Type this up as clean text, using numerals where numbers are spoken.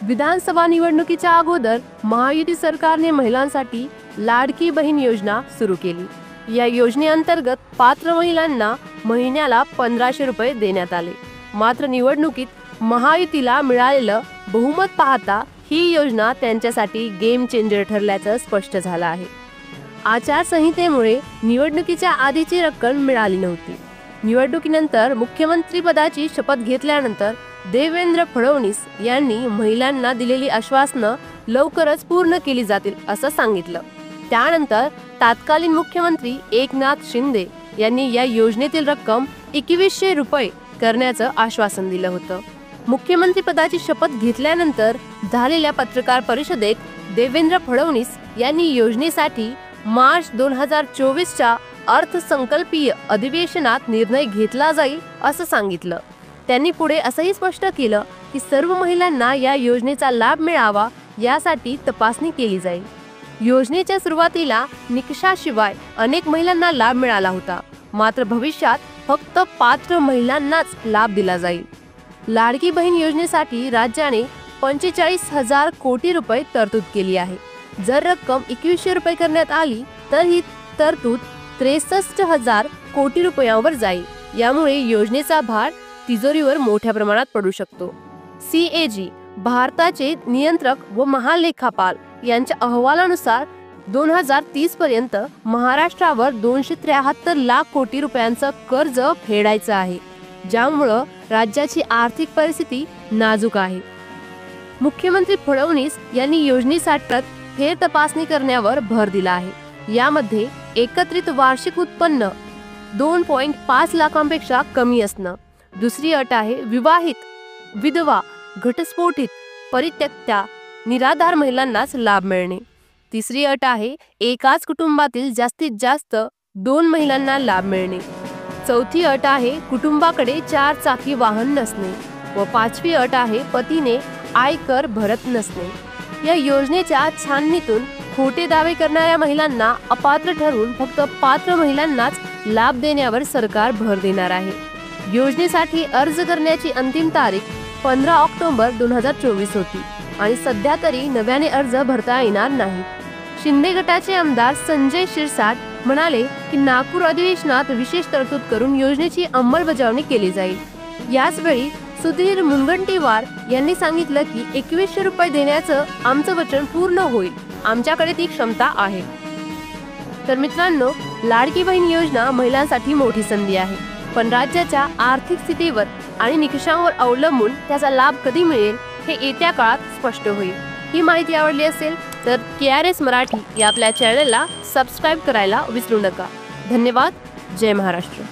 विधानसभा निवडणुकीच्या अगोदर महायुती सरकारने महिलांसाठी लाडकी बहीण योजना सुरू केली। या योजनेअंतर्गत पात्र महिलांना महिन्याला 1500 रुपये देण्यात आले। मात्र निवडणुकीत महायुतीला मिळालेलं बहुमत पाहता ही योजना त्यांच्यासाठी गेम चेंजर ठरल्याचं स्पष्ट झालं आहे। आचारसंहितेमुळे निवडणुकीच्या आधीची रक्कम मिळाली नव्हती। निवडणुकीनंतर मुख्यमंत्री पदाची शपथ घेतल्यानंतर देवेंद्र फडणवीस यांनी महिलांना दिलेली आश्वासनं लवकरच पूर्ण केली जातील असं सांगितलं। त्यानंतर तत्कालीन मुख्यमंत्री एकनाथ शिंदे यांनी या योजनेतील रक्कम 2100 रुपये करण्याचं आश्वासन दिलं होतं। मुख्यमंत्री पदाची शपथ घेतल्यानंतर झालेल्या पत्रकार परिषदेत देवेंद्र फडणवीस यांनी योजनेसाठी मार्च 2024च्या अर्थसंकल्पीय अधिवेशनात निर्णय घेतला जाईल असं सांगितलं। त्यांनी पुढे असंही स्पष्ट केलं की सर्व महिलांना या योजनेचा लाभ मिळावा यासाठी तपासणी केली जाईल। योजनेच्या सुरुवातीला निकषाशिवाय अनेक महिलांना लाभ मिळाला होता, मात्र भविष्यात फक्त पात्र महिलांनाच लाभ दिला जाईल। लाडकी बहीण योजनेसाठी राज्याने 45,000 कोटी रुपये तरतूद केली आहे। जर रक्कम 2100 रुपये करण्यात आली तर ही तरतूद 63,000 कोटी रुपयांवर जाईल। यामुळे योजनेचा भार तिजोरीवर मोठ्या प्रमाणात पडू शकतो। CAG भारताचे नियंत्रक व महालेखापाल यांच्या अहवालानुसार 2030 पर्यंत महाराष्ट्रावर 273 लाख कोटी रुपयांचं कर्ज फेडायचं आहे, ज्यामुळे राज्याची आर्थिक परिस्थिती नाजूक आहे। मुख्यमंत्री फडणवीस यांनी योजनेसाठी फेर तपासणी करण्यावर भर दिला आहे। यामध्ये एकत्रित वार्षिक उत्पन्न 2.5 लाखांपेक्षा कमी असणं। दुसरी अट आहे विवाहित, विधवा, घटस्फोटित, परित्यक्त्या, निराधार महिलांनाच लाभ मिळणे। तिसरी अट आहे एकाच कुटुंबातील जास्तीत जास्त 2 महिलांना लाभ मिळणे। चौथी अट आहे कुटुंबाकडे 4 चाकी वाहन नसणे व 5वी अट आहे पतीने आयकर भरत नसणे। या योजनेच्या छाननीतून खोटे दावे करणाऱ्या महिलांना अपात्र ठरवून फक्त पात्र महिलांनाच लाभ देण्यावर सरकार भर देणार आहे। योजनेसाठी अर्ज करण्याची अंतिम तारीख 15 ऑक्टोबर 2024 होती आणि सध्या तरी नव्याने अर्ज भरता येणार नाही। शिंदे गटाचे आमदार संजय शिरसाट म्हणाले की नागपूर अधिवेशनात विशेष तरतूद करून योजनेची अंमलबजावणी केली जाईल। याचवेळी सुधीर मुनगंटीवार यांनी सांगितलं की 2100 रुपये देण्याचं आमचं वचन पूर्ण होईल, आमच्याकडे ती क्षमता आहे। तर मित्रांनो, लाडकी बहीण योजना महिलांसाठी मोठी संधी आहे, पण राज्याच्या आर्थिक स्थितीवर आणि निकषांवर अवलंबून त्याचा लाभ कधी मिळेल हे येत्या काळात स्पष्ट होईल। ही माहिती आवडली असेल तर KRS मराठी या आपल्या चॅनलला सबस्क्राईब करायला विसरू नका। धन्यवाद। जय महाराष्ट्र।